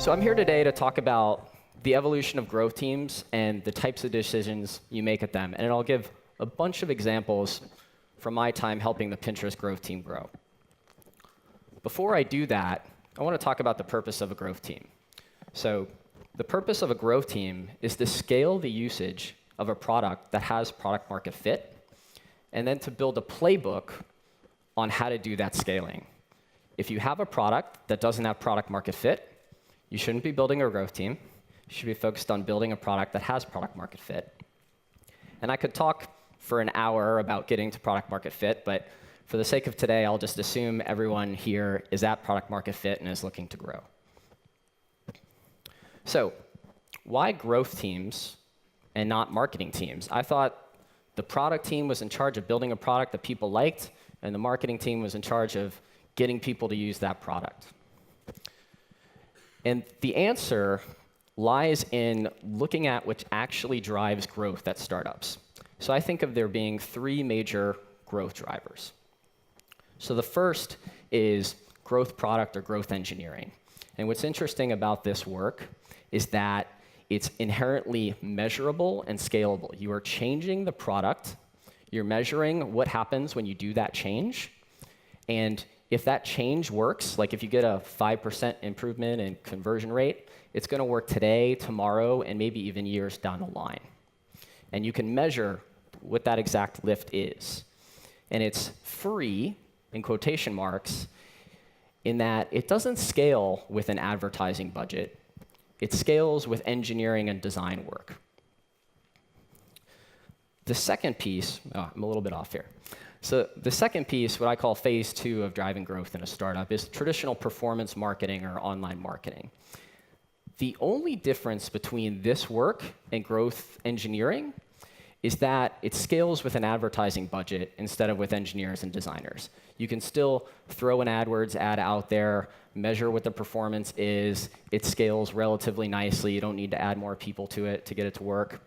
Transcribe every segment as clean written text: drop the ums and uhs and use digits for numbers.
So I'm here today to talk about the evolution of growth teams and the types of decisions you make at them. And I'll give a bunch of examples from my time helping the Pinterest growth team grow. Before I do that, I want to talk about the purpose of a growth team. So the purpose of a growth team is to scale the usage of a product that has product market fit, and then to build a playbook on how to do that scaling. If you have a product that doesn't have product market fit, you shouldn't be building a growth team. You should be focused on building a product that has product market fit. And I could talk for an hour about getting to product market fit, but for the sake of today, I'll just assume everyone here is at product market fit and is looking to grow. So why growth teams and not marketing teams? I thought the product team was in charge of building a product that people liked, and the marketing team was in charge of getting people to use that product. And the answer lies in looking at what actually drives growth at startups. So I think of there being three major growth drivers. So the first is growth product or growth engineering. And what's interesting about this work is that it's inherently measurable and scalable. You are changing the product. You're measuring what happens when you do that change. And if that change works, like if you get a 5% improvement in conversion rate, it's going to work today, tomorrow, and maybe even years down the line. And you can measure what that exact lift is. And it's free, in quotation marks, in that it doesn't scale with an advertising budget. It scales with engineering and design work. The second piece, I'm a little bit off here. So the second piece, what I call phase 2 of driving growth in a startup, is traditional performance marketing or online marketing. The only difference between this work and growth engineering is that it scales with an advertising budget instead of with engineers and designers. You can still throw an AdWords ad out there, measure what the performance is. It scales relatively nicely. You don't need to add more people to it to get it to work.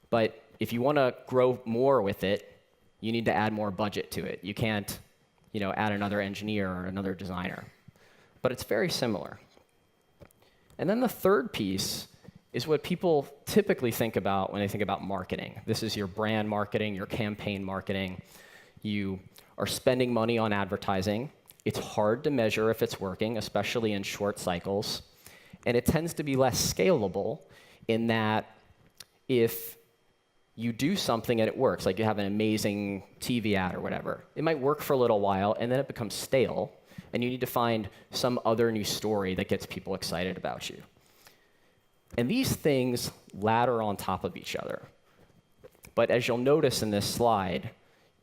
But if you want to grow more with it, you need to add more budget to it. You can't, add another engineer or another designer. But it's very similar. And then the third piece is what people typically think about when they think about marketing. This is your brand marketing, your campaign marketing. You are spending money on advertising. It's hard to measure if it's working, especially in short cycles. And it tends to be less scalable in that if you do something and it works, like you have an amazing TV ad or whatever, it might work for a little while and then it becomes stale, and you need to find some other new story that gets people excited about you. And these things ladder on top of each other. But as you'll notice in this slide,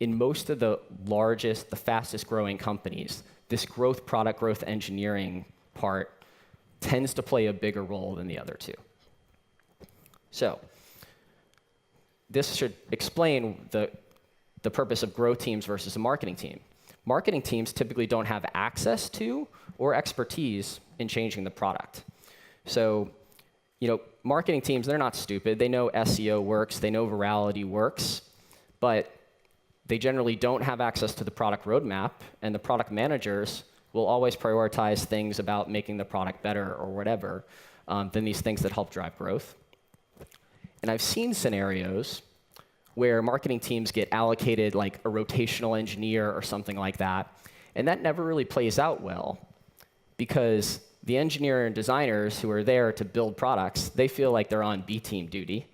in most of the largest, the fastest growing companies, this growth product, growth engineering part tends to play a bigger role than the other two. So this should explain the purpose of growth teams versus a marketing team. Marketing teams typically don't have access to or expertise in changing the product. So, marketing teams, they're not stupid. They know SEO works. They know virality works. But they generally don't have access to the product roadmap, and the product managers will always prioritize things about making the product better or whatever than these things that help drive growth. And I've seen scenarios where marketing teams get allocated like a rotational engineer or something like that, and that never really plays out well because the engineer and designers who are there to build products, they feel like they're on B-team duty.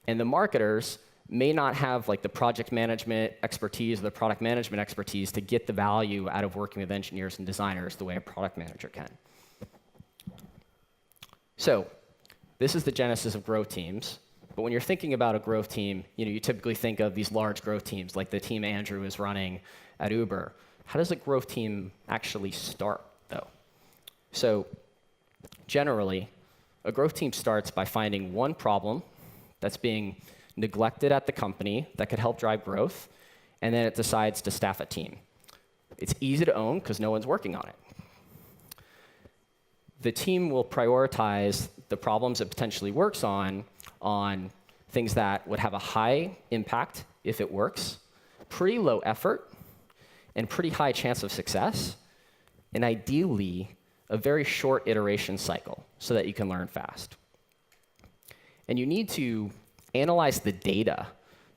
And the marketers may not have like the project management expertise or the product management expertise to get the value out of working with engineers and designers the way a product manager can. So this is the genesis of growth teams. But when you're thinking about a growth team, you typically think of these large growth teams, like the team Andrew is running at Uber. How does a growth team actually start, though? So generally, a growth team starts by finding one problem that's being neglected at the company that could help drive growth, and then it decides to staff a team. It's easy to own because no one's working on it. The team will prioritize the problems it potentially works on things that would have a high impact if it works, pretty low effort, and pretty high chance of success, and ideally a very short iteration cycle so that you can learn fast. And you need to analyze the data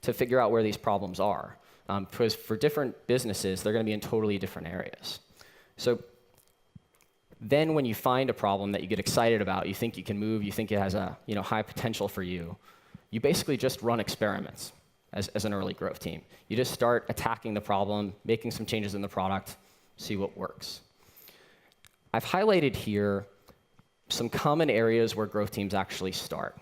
to figure out where these problems are. Because for different businesses, they're going to be in totally different areas. So then when you find a problem that you get excited about, you think you can move, you think it has a high potential for you, you basically just run experiments as an early growth team. You just start attacking the problem, making some changes in the product, see what works. I've highlighted here some common areas where growth teams actually start.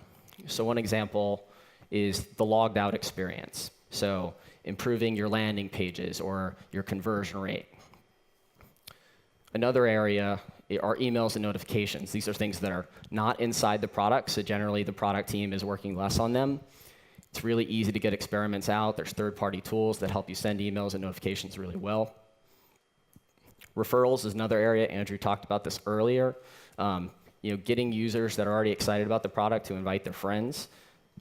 So one example is the logged out experience. So improving your landing pages or your conversion rate. Another area are emails and notifications. These are things that are not inside the product, so generally the product team is working less on them. It's really easy to get experiments out. There's third-party tools that help you send emails and notifications really well. Referrals is another area. Andrew talked about this earlier. Getting users that are already excited about the product to invite their friends.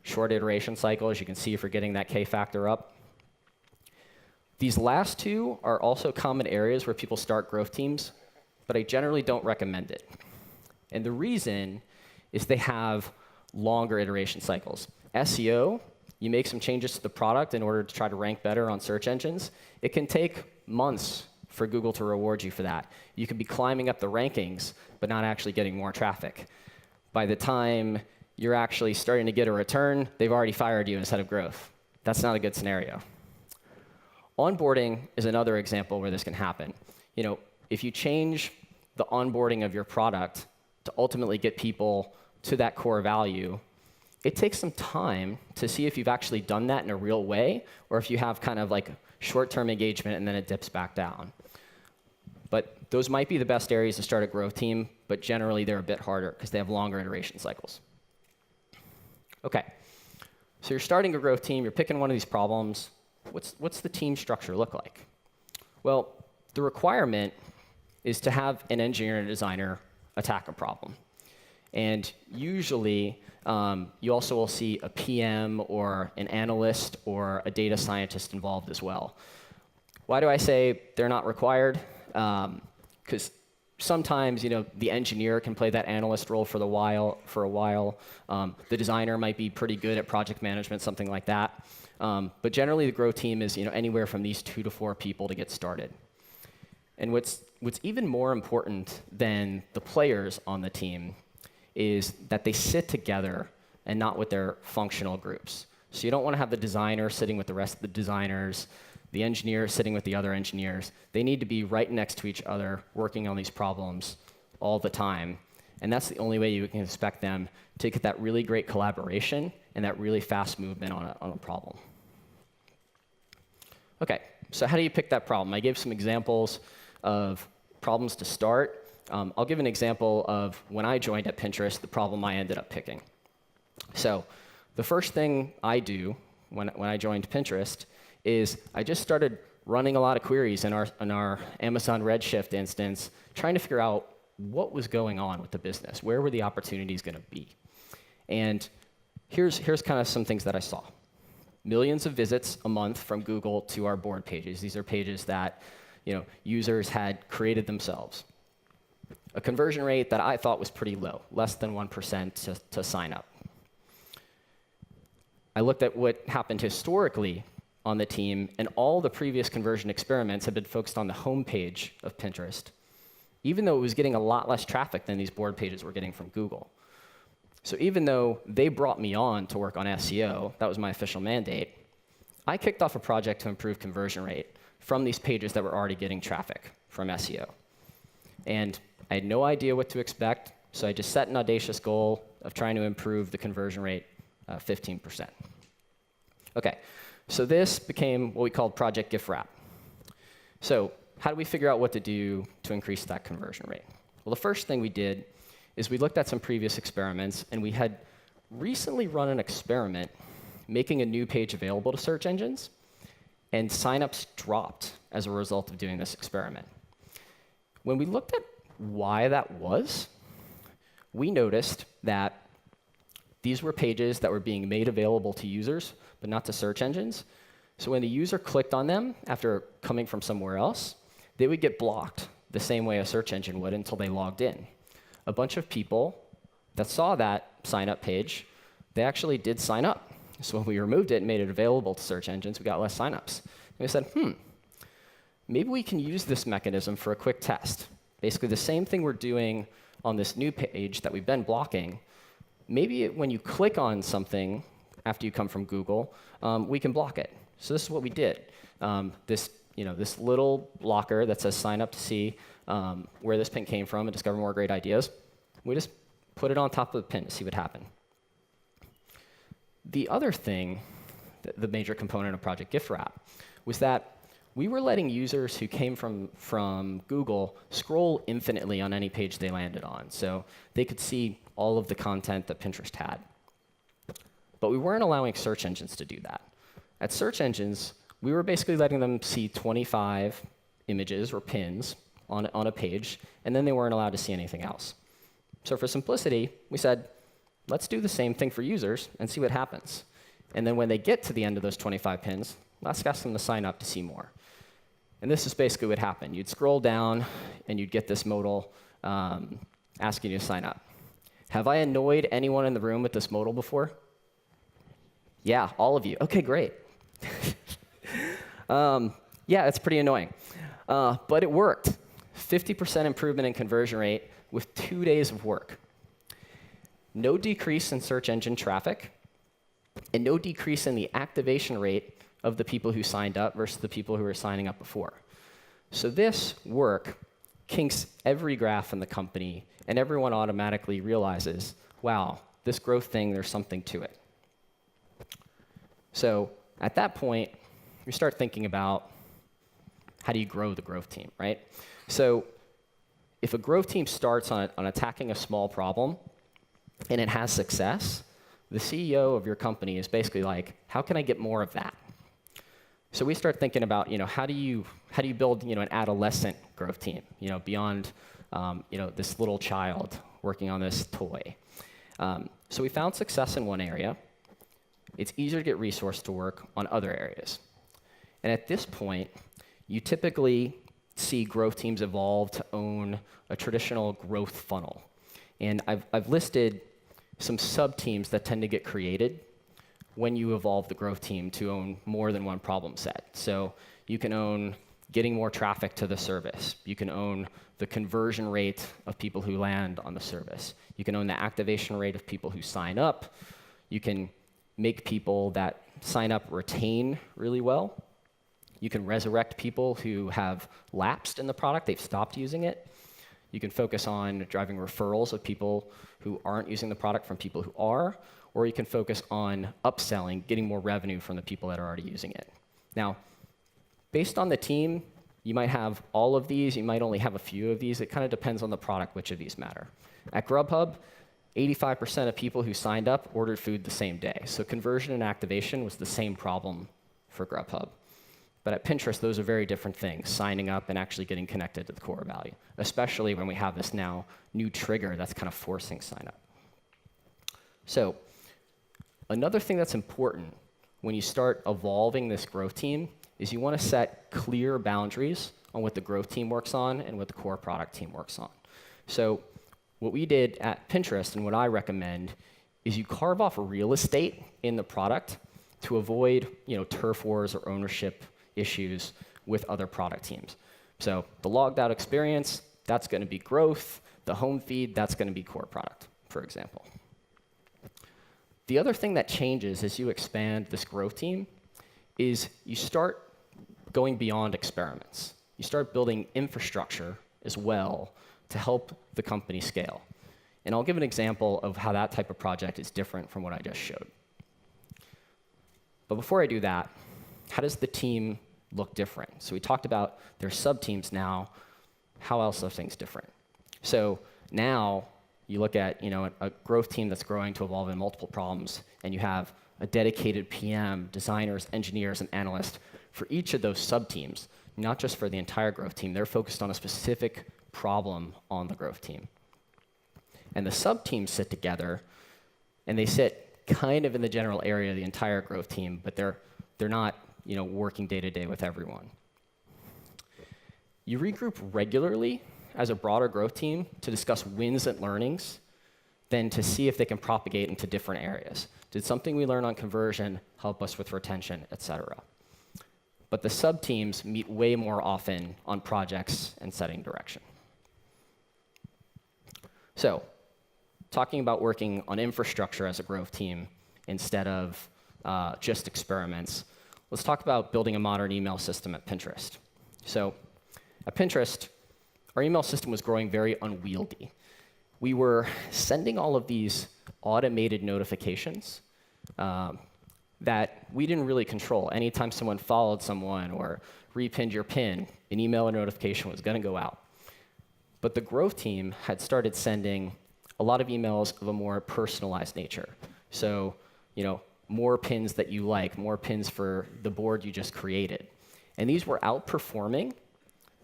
Short iteration cycle, as you can see if we're getting that K factor up. These last two are also common areas where people start growth teams, but I generally don't recommend it. And the reason is they have longer iteration cycles. SEO, you make some changes to the product in order to try to rank better on search engines. It can take months for Google to reward you for that. You can be climbing up the rankings, but not actually getting more traffic. By the time you're actually starting to get a return, they've already fired you instead of growth. That's not a good scenario. Onboarding is another example where this can happen. If you change the onboarding of your product to ultimately get people to that core value, it takes some time to see if you've actually done that in a real way, or if you have kind of like short-term engagement and then it dips back down. But those might be the best areas to start a growth team, but generally they're a bit harder because they have longer iteration cycles. Okay, so you're starting a growth team, you're picking one of these problems. What's the team structure look like? Well, the requirement is to have an engineer and a designer attack a problem. And usually, you also will see a PM or an analyst or a data scientist involved as well. Why do I say they're not required? Because sometimes, the engineer can play that analyst role for a while. The designer might be pretty good at project management, something like that. But generally, the growth team is anywhere from these 2 to 4 people to get started. And what's even more important than the players on the team is that they sit together and not with their functional groups. So you don't want to have the designer sitting with the rest of the designers, the engineer sitting with the other engineers. They need to be right next to each other, working on these problems all the time. And that's the only way you can expect them to get that really great collaboration and that really fast movement on a problem. Okay, so how do you pick that problem? I gave some examples of problems to start. I'll give an example of when I joined at Pinterest, the problem I ended up picking. So the first thing I do when I joined Pinterest is I just started running a lot of queries in our Amazon Redshift instance, trying to figure out what was going on with the business. Where were the opportunities going to be? And here's kind of some things that I saw. Millions of visits a month from Google to our board pages. These are pages that users had created themselves. A conversion rate that I thought was pretty low, less than 1% to sign up. I looked at what happened historically on the team, and all the previous conversion experiments had been focused on the home page of Pinterest, even though it was getting a lot less traffic than these board pages were getting from Google. So even though they brought me on to work on SEO, that was my official mandate, I kicked off a project to improve conversion rate from these pages that were already getting traffic from SEO. And I had no idea what to expect, so I just set an audacious goal of trying to improve the conversion rate 15%. Okay, so this became what we called Project Gift Wrap. So how do we figure out what to do to increase that conversion rate? Well, the first thing we did is we looked at some previous experiments, and we had recently run an experiment making a new page available to search engines, and signups dropped as a result of doing this experiment. When we looked at why that was, we noticed that these were pages that were being made available to users, but not to search engines. So when the user clicked on them after coming from somewhere else, they would get blocked the same way a search engine would until they logged in. A bunch of people that saw that sign-up page, they actually did sign up. So when we removed it and made it available to search engines, we got less signups. And we said, maybe we can use this mechanism for a quick test. Basically, the same thing we're doing on this new page that we've been blocking, maybe when you click on something after you come from Google, we can block it. So this is what we did. This little blocker that says sign up to see where this pin came from and discover more great ideas, we just put it on top of the pin to see what happened. The other thing, the major component of Project Gift Wrap, was that we were letting users who came from Google scroll infinitely on any page they landed on. So they could see all of the content that Pinterest had. But we weren't allowing search engines to do that. At search engines, we were basically letting them see 25 images or pins on a page, and then they weren't allowed to see anything else. So for simplicity, we said, let's do the same thing for users and see what happens. And then when they get to the end of those 25 pins, let's ask them to sign up to see more. And this is basically what happened. You'd scroll down, and you'd get this modal asking you to sign up. Have I annoyed anyone in the room with this modal before? Yeah, all of you. OK, great. Yeah, it's pretty annoying. But it worked. 50% improvement in conversion rate with 2 days of work. No decrease in search engine traffic, and no decrease in the activation rate of the people who signed up versus the people who were signing up before. So this work kinks every graph in the company, and everyone automatically realizes, wow, this growth thing, there's something to it. So at that point, we start thinking about how do you grow the growth team, right? So if a growth team starts on attacking a small problem and it has success, the CEO of your company is basically like, how can I get more of that? So we start thinking about, how do you build, an adolescent growth team, beyond, this little child working on this toy. So we found success in one area. It's easier to get resources to work on other areas. And at this point, you typically see growth teams evolve to own a traditional growth funnel. And I've listed some sub-teams that tend to get created when you evolve the growth team to own more than one problem set. So you can own getting more traffic to the service. You can own the conversion rate of people who land on the service. You can own the activation rate of people who sign up. You can make people that sign up retain really well. You can resurrect people who have lapsed in the product, they've stopped using it. You can focus on driving referrals of people who aren't using the product from people who are, or you can focus on upselling, getting more revenue from the people that are already using it. Now, based on the team, you might have all of these, you might only have a few of these. It kind of depends on the product which of these matter. At Grubhub, 85% of people who signed up ordered food the same day. So conversion and activation was the same problem for Grubhub. But at Pinterest, those are very different things, signing up and actually getting connected to the core value, especially when we have this now new trigger that's kind of forcing sign up. So another thing that's important when you start evolving this growth team is you want to set clear boundaries on what the growth team works on and what the core product team works on. So what we did at Pinterest and what I recommend is you carve off real estate in the product to avoid turf wars or ownership issues with other product teams. So the logged out experience, that's going to be growth. The home feed, that's going to be core product, for example. The other thing that changes as you expand this growth team is you start going beyond experiments. You start building infrastructure as well to help the company scale. And I'll give an example of how that type of project is different from what I just showed. But before I do that, how does the team look different? So we talked about their sub-teams now. How else are things different? So now you look at a growth team that's growing to evolve in multiple problems, and you have a dedicated PM, designers, engineers, and analysts for each of those sub-teams, not just for the entire growth team. They're focused on a specific problem on the growth team. And the sub-teams sit together, and they sit kind of in the general area of the entire growth team, but they're not working day to day with everyone. you regroup regularly as a broader growth team to discuss wins and learnings, then to see if they can propagate into different areas. Did something we learned on conversion help us with retention, et cetera? But the sub-teams meet way more often on projects and setting direction. So, talking about working on infrastructure as a growth team instead of just experiments, let's talk about building a modern email system at Pinterest. So, at Pinterest, our email system was growing very unwieldy. We were sending all of these automated notifications that we didn't really control. Anytime someone followed someone or repinned your pin, an email or notification was going to go out. But the growth team had started sending a lot of emails of a more personalized nature. So, more pins that you like, more pins for the board you just created. And these were outperforming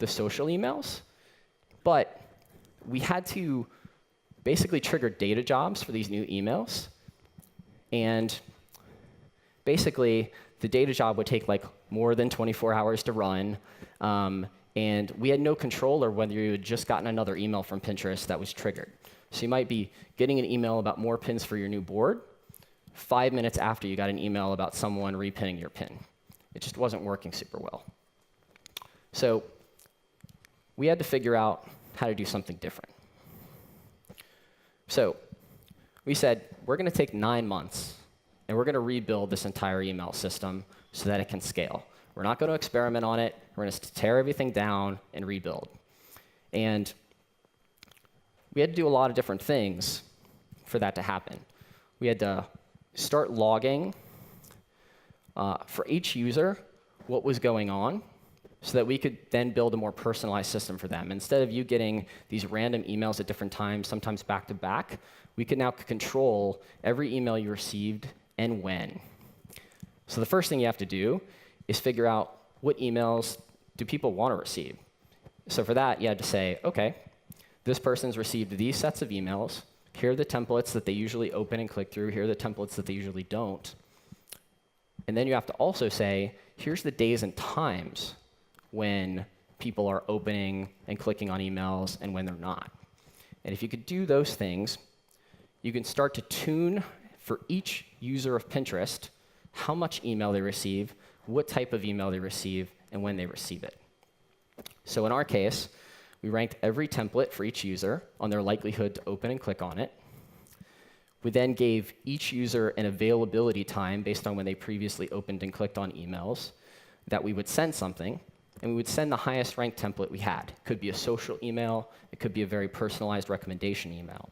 the social emails, but we had to basically trigger data jobs for these new emails. And basically, the data job would take more than 24 hours to run. And we had no control over whether you had just gotten another email from Pinterest that was triggered. So you might be getting an email about more pins for your new board 5 minutes after you got an email about someone repinning your pin. It just wasn't working super well. So we had to figure out how to do something different. So we said, we're going to take 9 months, and we're going to rebuild this entire email system so that it can scale. We're not going to experiment on it. We're going to tear everything down and rebuild. And we had to do a lot of different things for that to happen. We had to start logging for each user what was going on so that we could then build a more personalized system for them. Instead of you getting these random emails at different times, sometimes back to back, we could now control every email you received and when. So the first thing you have to do is figure out what emails do people want to receive. So for that, you had to say, OK, this person's received these sets of emails. Here are the templates that they usually open and click through. Here are the templates that they usually don't. And then you have to also say, here's the days and times when people are opening and clicking on emails and when they're not. And if you could do those things, you can start to tune for each user of Pinterest how much email they receive, what type of email they receive, and when they receive it. So in our case, we ranked every template for each user on their likelihood to open and click on it. We then gave each user an availability time based on when they previously opened and clicked on emails that we would send something, and we would send the highest ranked template we had. It could be a social email. It could be a very personalized recommendation email.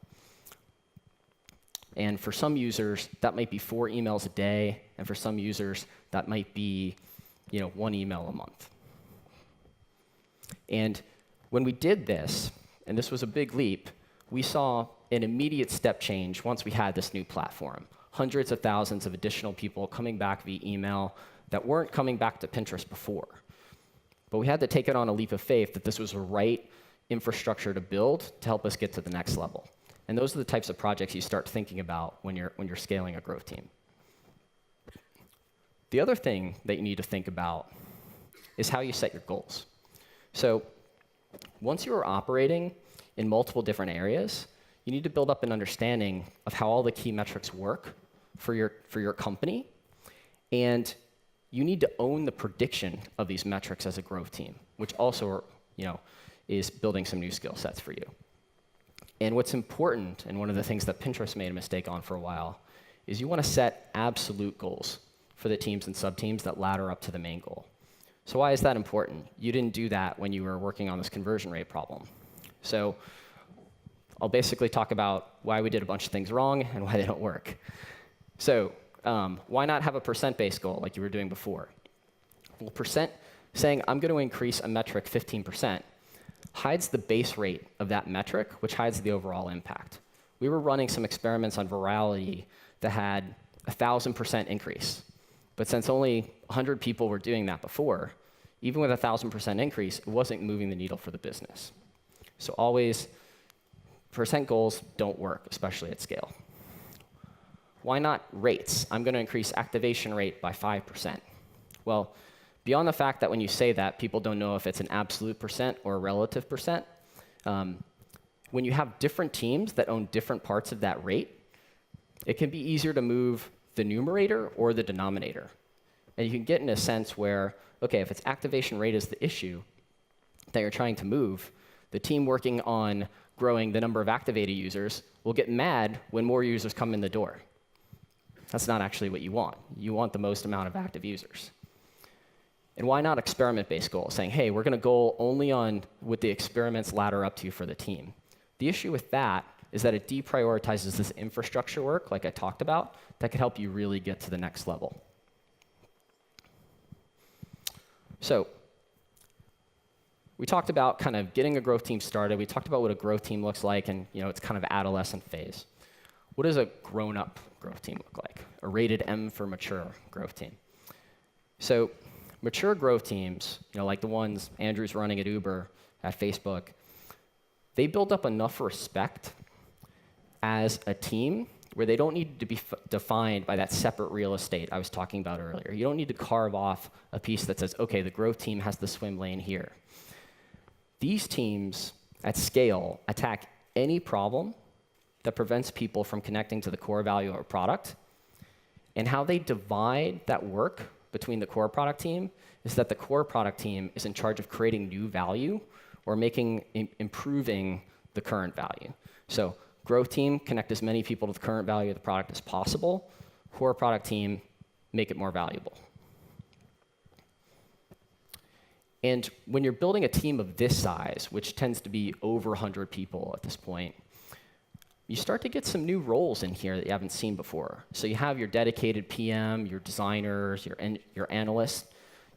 And for some users, that might be 4 emails a day, and for some users, that might be 1 email a month. And when we did this, and this was a big leap, we saw an immediate step change once we had this new platform. Hundreds of thousands of additional people coming back via email that weren't coming back to Pinterest before. But we had to take it on a leap of faith that this was the right infrastructure to build to help us get to the next level. And those are the types of projects you start thinking about when you're scaling a growth team. The other thing that you need to think about is how you set your goals. So once you are operating in multiple different areas, you need to build up an understanding of how all the key metrics work for your company. And you need to own the prediction of these metrics as a growth team, which also is building some new skill sets for you. And what's important, and one of the things that Pinterest made a mistake on for a while, is you want to set absolute goals for the teams and sub-teams that ladder up to the main goal. So why is that important? You didn't do that when you were working on this conversion rate problem. So I'll basically talk about why we did a bunch of things wrong and why they don't work. So why not have a percent-based goal like you were doing before? Well, saying I'm going to increase a metric 15% hides the base rate of that metric, which hides the overall impact. We were running some experiments on virality that had 1,000% increase. But since only 100 people were doing that before, even with 1,000% increase, it wasn't moving the needle for the business. So always, percent goals don't work, especially at scale. Why not rates? I'm going to increase activation rate by 5%. Well, Beyond the fact that when you say that, people don't know if it's an absolute percent or a relative percent, when you have different teams that own different parts of that rate, it can be easier to move the numerator or the denominator. And you can get in a sense where, okay, if it's activation rate is the issue that you're trying to move, the team working on growing the number of activated users will get mad when more users come in the door. That's not actually what you want. You want the most amount of active users. And why not experiment-based goals, saying, hey, we're going to goal only on what the experiments ladder up to for the team. The issue with that is that it deprioritizes this infrastructure work, like I talked about, that could help you really get to the next level. So we talked about kind of getting a growth team started. We talked about what a growth team looks like and its kind of adolescent phase. What does a grown-up growth team look like? A rated M for mature growth team. So mature growth teams, like the ones Andrew's running at Uber, at Facebook, they build up enough respect as a team where they don't need to be defined by that separate real estate I was talking about earlier. You don't need to carve off a piece that says, okay, the growth team has the swim lane here. These teams at scale attack any problem that prevents people from connecting to the core value of a product. And how they divide that work between the core product team is that the core product team is in charge of creating new value or improving the current value. So growth team, connect as many people to the current value of the product as possible. Core product team, make it more valuable. And when you're building a team of this size, which tends to be over 100 people at this point, you start to get some new roles in here that you haven't seen before. So you have your dedicated PM, your designers, your analysts.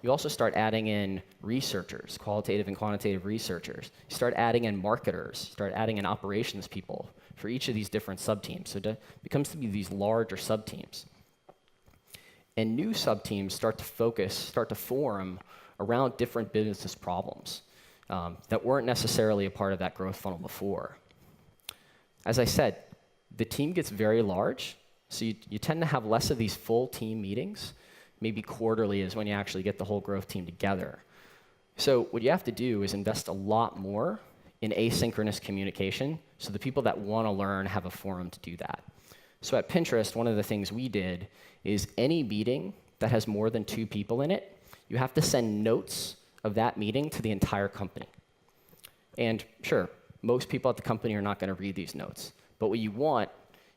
You also start adding in researchers, qualitative and quantitative researchers. You start adding in marketers, start adding in operations people for each of these different sub-teams. So it becomes to be these larger sub-teams. And new sub-teams start to form around different business problems that weren't necessarily a part of that growth funnel before. As I said, the team gets very large, so you tend to have less of these full team meetings. Maybe quarterly is when you actually get the whole growth team together. So what you have to do is invest a lot more in asynchronous communication so the people that want to learn have a forum to do that. So at Pinterest, one of the things we did is any meeting that has more than 2 people in it, you have to send notes of that meeting to the entire company. And sure, most people at the company are not going to read these notes. But what you want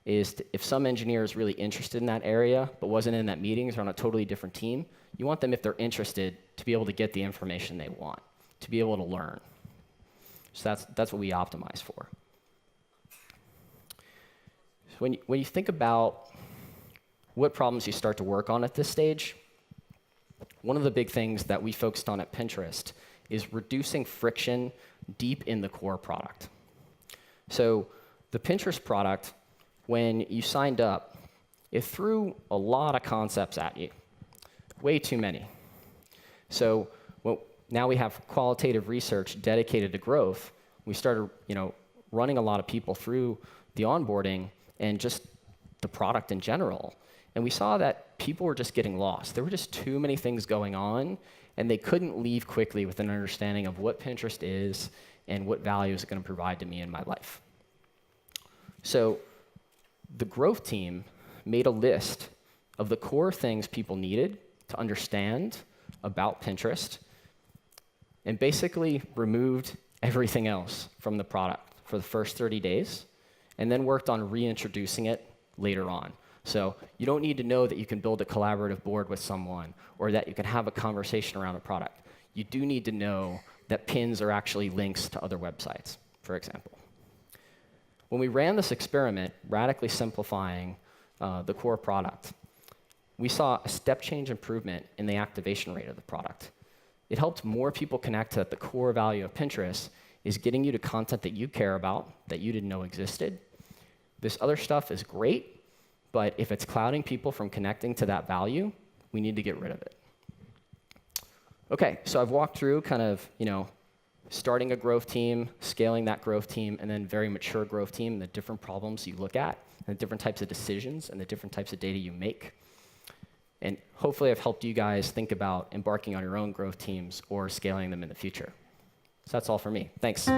is if some engineer is really interested in that area but wasn't in that meeting or on a totally different team, you want them, if they're interested, to be able to get the information they want, to be able to learn. So that's what we optimize for. So when you think about what problems you start to work on at this stage, one of the big things that we focused on at Pinterest is reducing friction deep in the core product. So the Pinterest product, when you signed up, it threw a lot of concepts at you, way too many. So now we have qualitative research dedicated to growth. We started running a lot of people through the onboarding and just the product in general. And we saw that people were just getting lost. There were just too many things going on, and they couldn't leave quickly with an understanding of what Pinterest is and what value is it going to provide to me in my life. So the growth team made a list of the core things people needed to understand about Pinterest and basically removed everything else from the product for the first 30 days and then worked on reintroducing it later on. So you don't need to know that you can build a collaborative board with someone or that you can have a conversation around a product. You do need to know that pins are actually links to other websites, for example. When we ran this experiment, radically simplifying the core product, we saw a step change improvement in the activation rate of the product. It helped more people connect to the core value of Pinterest is getting you to content that you care about, that you didn't know existed. This other stuff is great, but if it's clouding people from connecting to that value, we need to get rid of it. Okay, so I've walked through kind of, starting a growth team, scaling that growth team, and then very mature growth team, the different problems you look at, and the different types of decisions, and the different types of data you make. And hopefully I've helped you guys think about embarking on your own growth teams or scaling them in the future. So that's all for me. Thanks.